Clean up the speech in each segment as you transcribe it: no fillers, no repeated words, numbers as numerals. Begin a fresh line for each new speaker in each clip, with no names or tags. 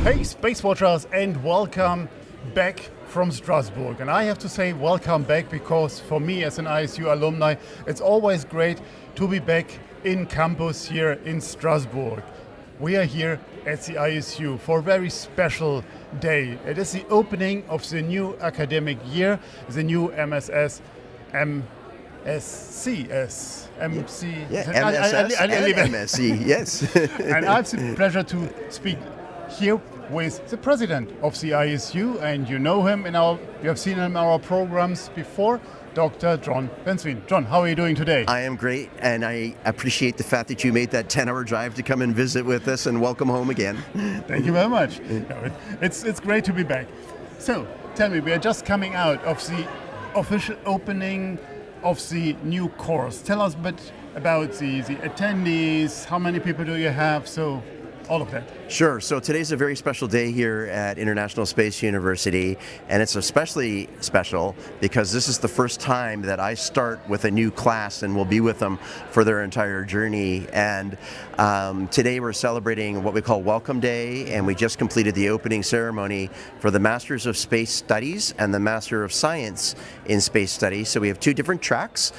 Hey Space Watchers, and welcome back from Strasbourg. And I have to say welcome back because for me as an ISU alumni, it's always great to be back in campus here in Strasbourg. We are here at the ISU for a very special day. It is the opening of the new academic year, the new MScS MC.
Yeah, MSS and MSc, yes.
And I have the pleasure to speak here with the president of the ISU, and you know him you have seen him in our programs before, Dr. John Wensveen. John, how are you doing today?
I am great, and I appreciate the fact that you made that 10-hour drive to come and visit with us, and welcome home again.
Thank you very much. It's great to be back. So, tell me, we are just coming out of the official opening of the new course. Tell us a bit about the attendees, how many people do you have, so all of that.
Sure. So today's a very special day here at International Space University, and it's especially special because this is the first time that I start with a new class and will be with them for their entire journey. And today we're celebrating what we call Welcome Day, and we just completed the opening ceremony for the Masters of Space Studies and the Master of Science in Space Studies. So we have two different tracks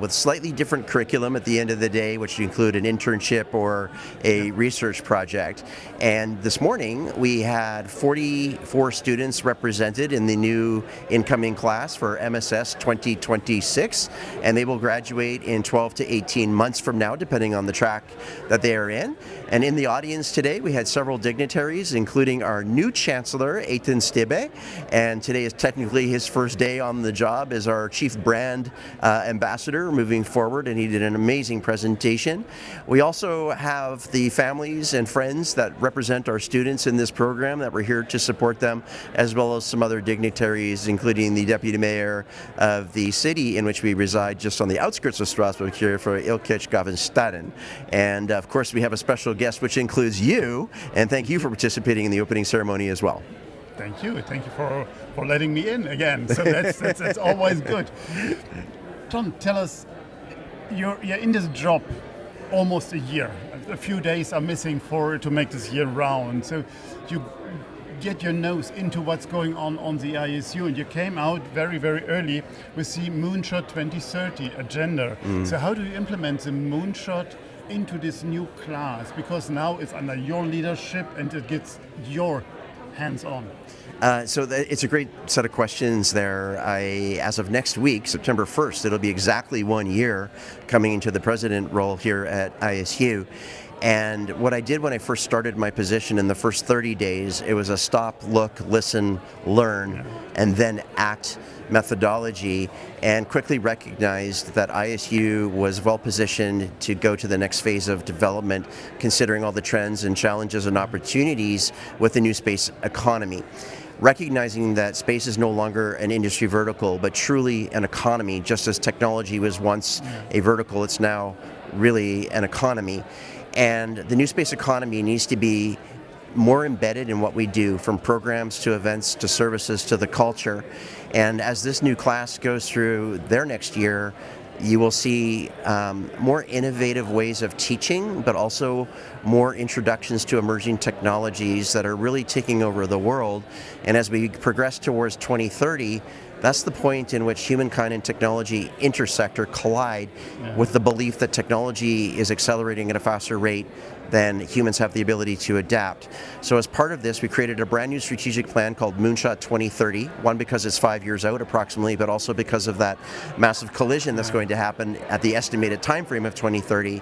with slightly different curriculum at the end of the day, which include an internship or a research project. And this morning we had 44 students represented in the new incoming class for MScS 2026, and they will graduate in 12 to 18 months from now, depending on the track that they are in. And in the audience today we had several dignitaries, including our new Chancellor, Eitan Stibbe, and today is technically his first day on the job as our Chief Brand Ambassador moving forward, and he did an amazing presentation. We also have the families and friends that represent our students in this program that we're here to support them, as well as some other dignitaries, including the Deputy Mayor of the city in which we reside, just on the outskirts of Strasbourg here, for Ilkich Gavenstaden. And of course we have a special guest which includes you, and thank you for participating in the opening ceremony as well.
Thank you for letting me in again. So that's always good. John, tell us, you're in this job almost a year. A few days are missing to make this year round. So you get your nose into what's going on the ISU, and you came out very, very early with the Moonshot 2030 agenda. So how do you implement the Moonshot into this new class? Because now it's under your leadership and it gets your hands-on.
It's a great set of questions there. As of next week, September 1st, it'll be exactly 1 year coming into the president role here at ISU. And what I did when I first started my position in the first 30 days, it was a stop, look, listen, learn, and then act methodology, and quickly recognized that ISU was well positioned to go to the next phase of development, considering all the trends and challenges and opportunities with the new space economy. Recognizing that space is no longer an industry vertical, but truly an economy. Just as technology was once a vertical, it's now really an economy. And the new space economy needs to be more embedded in what we do, from programs to events to services to the culture. And as this new class goes through their next year, you will see more innovative ways of teaching, but also more introductions to emerging technologies that are really taking over the world. And as we progress towards 2030, that's the point in which humankind and technology intersect or collide with the belief that technology is accelerating at a faster rate than humans have the ability to adapt. So as part of this, we created a brand new strategic plan called Moonshot 2030, one because it's 5 years out approximately, but also because of that massive collision that's going to happen at the estimated time frame of 2030.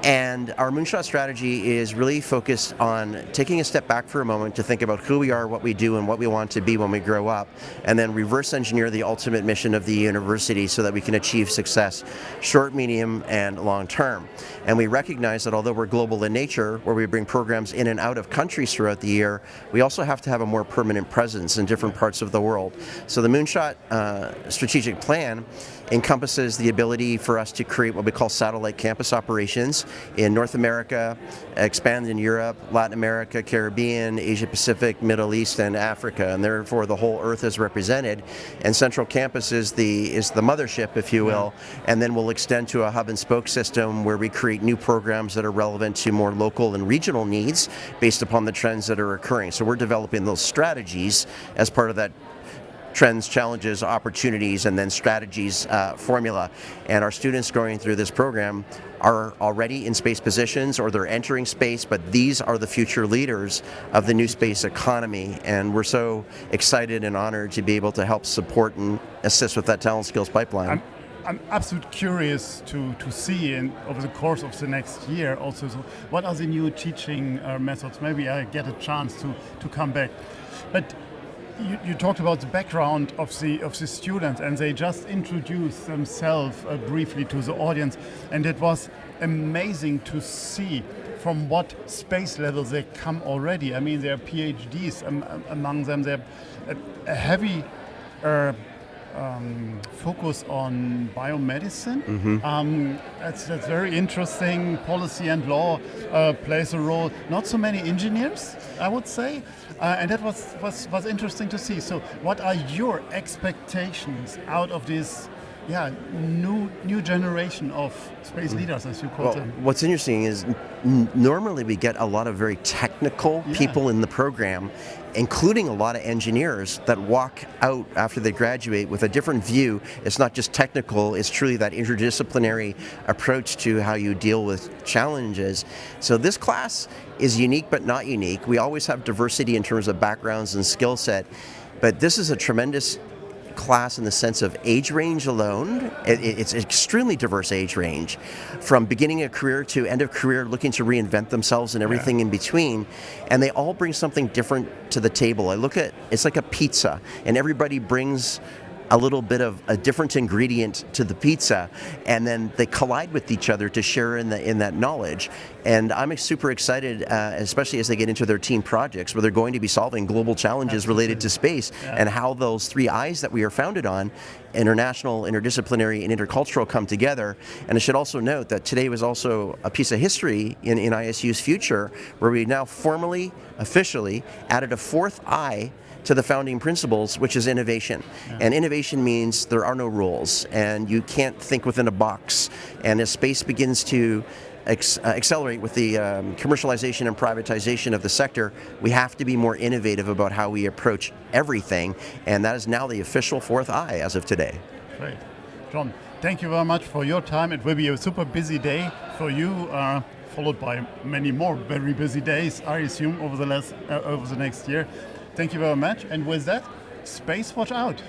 And our Moonshot strategy is really focused on taking a step back for a moment to think about who we are, what we do, and what we want to be when we grow up, and then reverse engineer the ultimate mission of the university so that we can achieve success short, medium, and long term. And we recognize that although we're global in nature, where we bring programs in and out of countries throughout the year, we also have to have a more permanent presence in different parts of the world. So the Moonshot strategic plan encompasses the ability for us to create what we call satellite campus operations in North America, expand in Europe, Latin America, Caribbean, Asia Pacific, Middle East, and Africa, and therefore the whole Earth is represented. And Central Campus is the mothership, if you will, and then we'll extend to a hub and spoke system where we create new programs that are relevant to more local and regional needs based upon the trends that are occurring. So we're developing those strategies as part of that trends, challenges, opportunities, and then strategies formula. And our students going through this program are already in space positions or they're entering space, but these are the future leaders of the new space economy. And we're so excited and honored to be able to help support and assist with that talent skills pipeline.
I'm absolutely curious to see over the course of the next year also, so what are the new teaching methods? Maybe I get a chance to come back. But you talked about the background of the students, and they just introduced themselves briefly to the audience, and it was amazing to see from what space level they come already. I mean, there are PhDs among them. They're a heavy focus on biomedicine. That's very interesting. Policy and law plays a role. Not so many engineers, I would say, and that was interesting to see. So, what are your expectations out of this? New generation of space leaders, as you call them.
What's interesting is normally we get a lot of very technical people in the program, including a lot of engineers that walk out after they graduate with a different view. It's not just technical, it's truly that interdisciplinary approach to how you deal with challenges. So this class is unique but not unique. We always have diversity in terms of backgrounds and skill set, but this is a tremendous class in the sense of age range alone. It's an extremely diverse age range, from beginning a career to end of career, looking to reinvent themselves and everything in between, and they all bring something different to the table. I look at it's like a pizza, and everybody brings a little bit of a different ingredient to the pizza, and then they collide with each other to share in that knowledge. And I'm super excited, especially as they get into their team projects, where they're going to be solving global challenges related to space, and how those 3 I's that we are founded on, international, interdisciplinary, and intercultural, come together. And I should also note that today was also a piece of history in ISU's future, where we now formally, officially added a 4th I to the founding principles, which is innovation. And innovation means there are no rules, and you can't think within a box. And as space begins to accelerate with the commercialization and privatization of the sector, we have to be more innovative about how we approach everything, and that is now the official 4th I as of today.
Great. John, thank you very much for your time. It will be a super busy day for you, followed by many more very busy days, I assume, over the next year. Thank you very much. And with that, Space Watch out.